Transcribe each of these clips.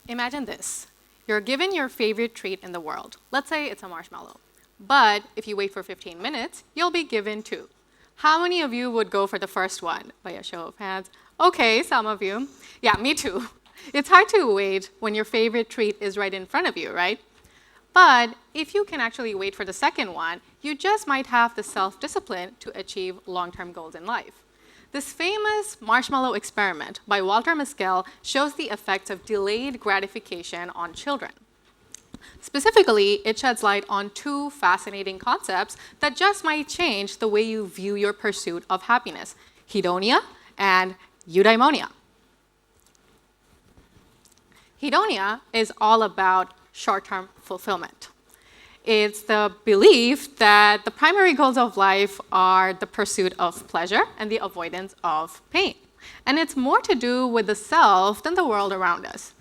Imagine this. You're given your favorite treat in the world. Let's say it's a marshmallow. But if you wait for 15 minutes, you'll be given two. How many of you would go for the first one? By a show of hands. Okay, some of you. Yeah, me too. It's hard to wait when your favorite treat is right in front of you, right? But if you can actually wait for the second one, you just might have the self-discipline to achieve long-term goals in life. This famous marshmallow experiment by Walter Meskel shows the effects of delayed gratification on children. Specifically, it sheds light on two fascinating concepts that just might change the way you view your pursuit of happiness: hedonia and eudaimonia. Hedonia is all about short-term fulfillment. It's the belief that the primary goals of life are the pursuit of pleasure and the avoidance of pain. And it's more to do with the self than the world around us.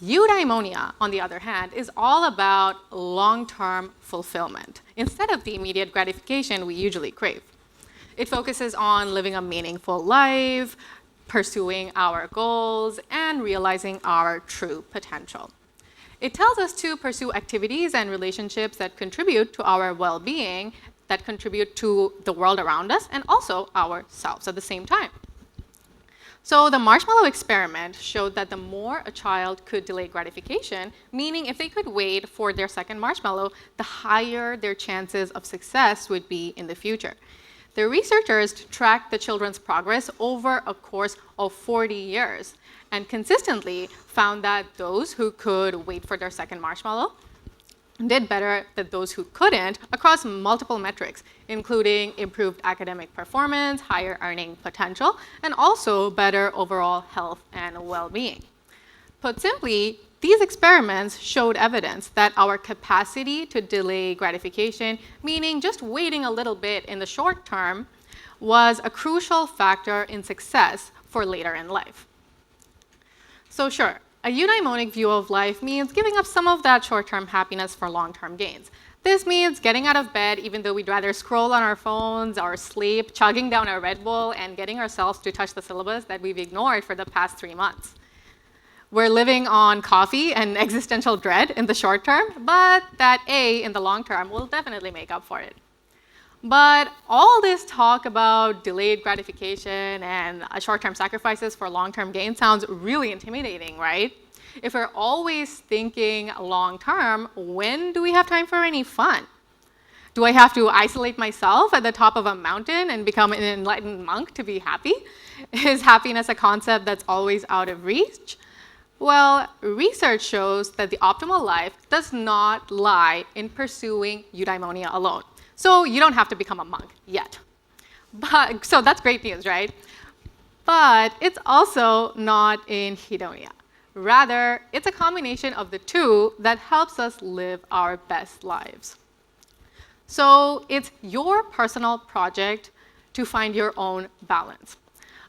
Eudaimonia, on the other hand, is all about long-term fulfillment instead of the immediate gratification we usually crave. It focuses on living a meaningful life, pursuing our goals, and realizing our true potential. It tells us to pursue activities and relationships that contribute to our well-being, that contribute to the world around us, and also ourselves at the same time. So the marshmallow experiment showed that the more a child could delay gratification, meaning if they could wait for their second marshmallow, the higher their chances of success would be in the future. The researchers tracked the children's progress over a course of 40 years and consistently found that those who could wait for their second marshmallow did better than those who couldn't across multiple metrics, including improved academic performance, higher earning potential, and also better overall health and well-being. Put simply, these experiments showed evidence that our capacity to delay gratification, meaning just waiting a little bit in the short term, was a crucial factor in success for later in life. So sure, a eudaimonic view of life means giving up some of that short-term happiness for long-term gains. This means getting out of bed even though we'd rather scroll on our phones or sleep, chugging down a Red Bull, and getting ourselves to touch the syllabus that we've ignored for the past 3 months. We're living on coffee and existential dread in the short term, but that A in the long term will definitely make up for it. But all this talk about delayed gratification and short-term sacrifices for long-term gain sounds really intimidating, right? If we're always thinking long-term, when do we have time for any fun? Do I have to isolate myself at the top of a mountain and become an enlightened monk to be happy? Is happiness a concept that's always out of reach? Well, research shows that the optimal life does not lie in pursuing eudaimonia alone. So you don't have to become a monk yet. So that's great news, right? But it's also not in hedonia. Rather, it's a combination of the two that helps us live our best lives. So it's your personal project to find your own balance.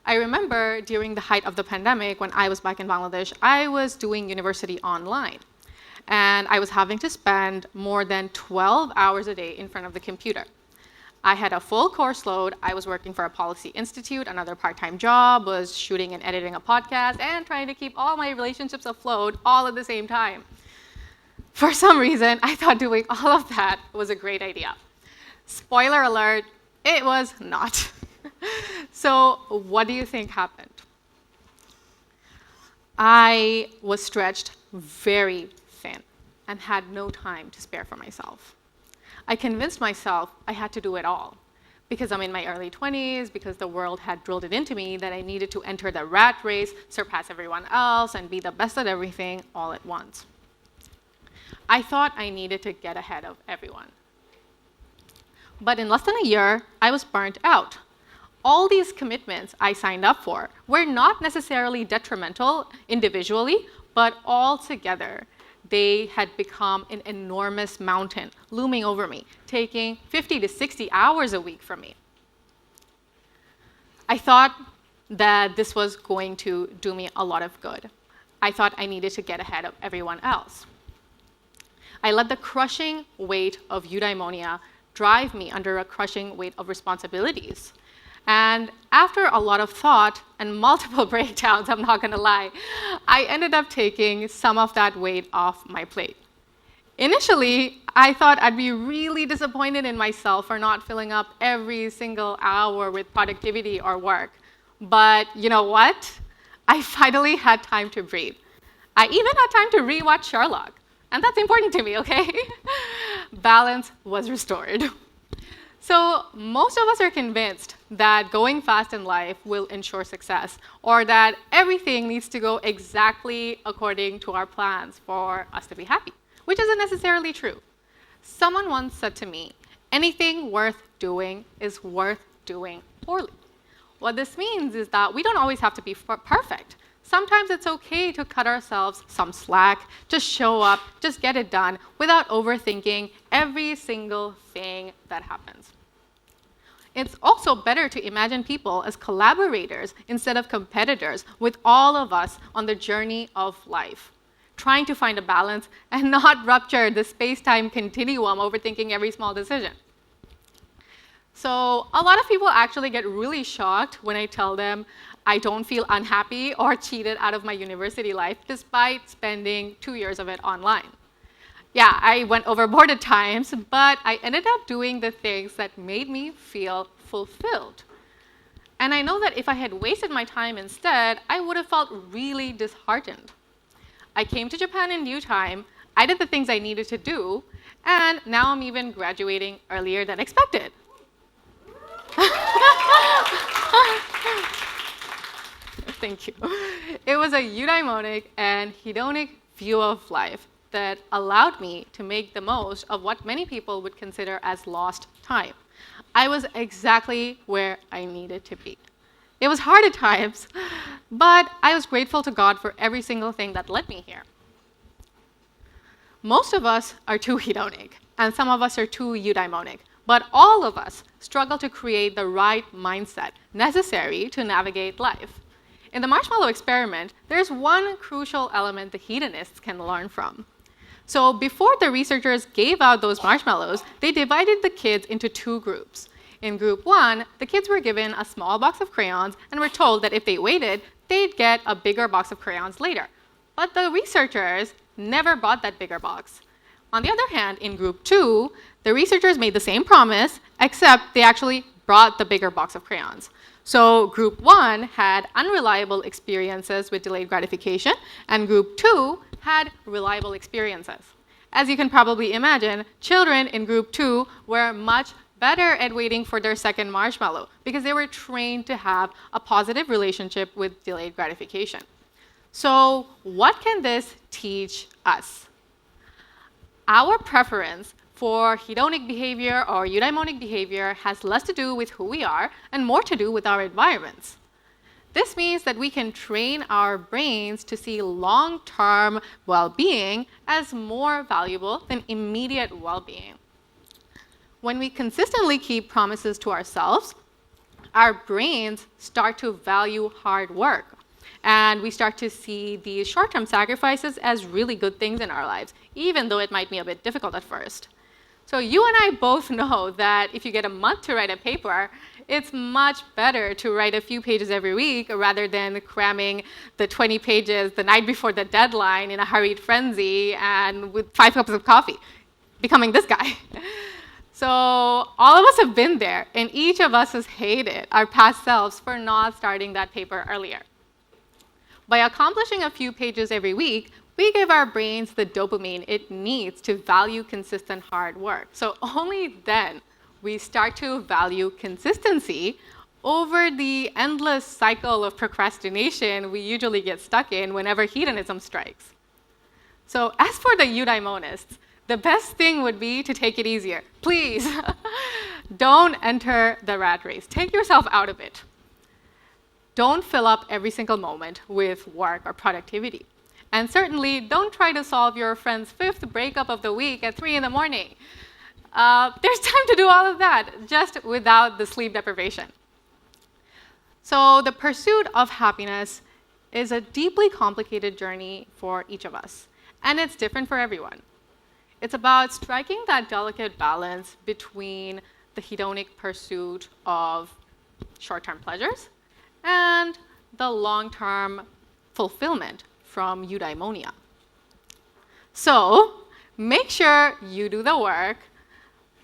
I remember during the height of the pandemic, when I was back in Bangladesh, I was doing university online. And I was having to spend more than 12 hours a day in front of the computer. I had a full course load. I was working for a policy institute, another part-time job, was shooting and editing a podcast, and trying to keep all my relationships afloat all at the same time. For some reason, I thought doing all of that was a great idea. Spoiler alert, it was not. So what do you think happened? I was stretched very thin and had no time to spare for myself. I convinced myself I had to do it all because I'm in my early 20s, because the world had drilled it into me that I needed to enter the rat race, surpass everyone else, and be the best at everything all at once. I thought I needed to get ahead of everyone. But in less than a year, I was burnt out. All these commitments I signed up for were not necessarily detrimental individually, but all together, they had become an enormous mountain looming over me, taking 50 to 60 hours a week from me. I thought that this was going to do me a lot of good. I thought I needed to get ahead of everyone else. I let the crushing weight of eudaimonia drive me under a crushing weight of responsibilities. And after a lot of thought and multiple breakdowns, I'm not gonna lie, I ended up taking some of that weight off my plate. Initially, I thought I'd be really disappointed in myself for not filling up every single hour with productivity or work. But you know what? I finally had time to breathe. I even had time to rewatch Sherlock. And that's important to me, okay? Balance was restored. So most of us are convinced that going fast in life will ensure success, or that everything needs to go exactly according to our plans for us to be happy, which isn't necessarily true. Someone once said to me, anything worth doing is worth doing poorly. What this means is that we don't always have to be perfect. Sometimes it's okay to cut ourselves some slack, just show up, just get it done without overthinking every single thing that happens. It's also better to imagine people as collaborators instead of competitors with all of us on the journey of life, trying to find a balance and not rupture the space-time continuum overthinking every small decision. So a lot of people actually get really shocked when I tell them I don't feel unhappy or cheated out of my university life despite spending 2 years of it online. Yeah, I went overboard at times, but I ended up doing the things that made me feel fulfilled. And I know that if I had wasted my time instead, I would have felt really disheartened. I came to Japan in due time, I did the things I needed to do, and now I'm even graduating earlier than expected. Thank you. It was a eudaimonic and hedonic view of life that allowed me to make the most of what many people would consider as lost time. I was exactly where I needed to be. It was hard at times, but I was grateful to God for every single thing that led me here. Most of us are too hedonic, and some of us are too eudaimonic, but all of us struggle to create the right mindset necessary to navigate life. In the marshmallow experiment, there's one crucial element the hedonists can learn from. So before the researchers gave out those marshmallows, they divided the kids into 2 groups. In group 1, the kids were given a small box of crayons and were told that if they waited, they'd get a bigger box of crayons later. But the researchers never bought that bigger box. On the other hand, in group 2, the researchers made the same promise, except they actually brought the bigger box of crayons. So group 1 had unreliable experiences with delayed gratification, and group 2 had reliable experiences. As you can probably imagine, children in group 2 were much better at waiting for their second marshmallow because they were trained to have a positive relationship with delayed gratification. So what can this teach us? Our preference for hedonic behavior or eudaimonic behavior has less to do with who we are and more to do with our environments. This means that we can train our brains to see long-term well-being as more valuable than immediate well-being. When we consistently keep promises to ourselves, our brains start to value hard work. And we start to see these short-term sacrifices as really good things in our lives, even though it might be a bit difficult at first. So you and I both know that if you get a month to write a paper, it's much better to write a few pages every week rather than cramming the 20 pages the night before the deadline in a hurried frenzy and with 5 cups of coffee, becoming this guy. So all of us have been there, and each of us has hated our past selves for not starting that paper earlier. By accomplishing a few pages every week, we give our brains the dopamine it needs to value consistent hard work. So only then we start to value consistency over the endless cycle of procrastination we usually get stuck in whenever hedonism strikes. So as for the eudaimonists, the best thing would be to take it easier. Please, don't enter the rat race. Take yourself out of it. Don't fill up every single moment with work or productivity. And certainly, don't try to solve your friend's 5th breakup of the week at 3 in the morning. There's time to do all of that, just without the sleep deprivation. So the pursuit of happiness is a deeply complicated journey for each of us, and it's different for everyone. It's about striking that delicate balance between the hedonic pursuit of short-term pleasures, and the long-term fulfillment from eudaimonia. So make sure you do the work,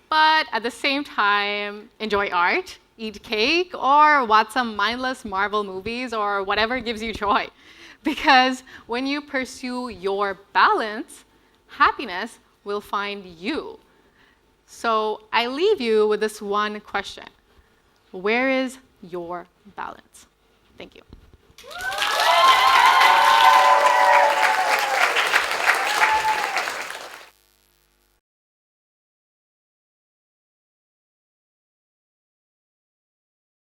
but at the same time, enjoy art, eat cake, or watch some mindless Marvel movies or whatever gives you joy. Because when you pursue your balance, happiness will find you. So I leave you with this one question. Where is your balance? Thank you.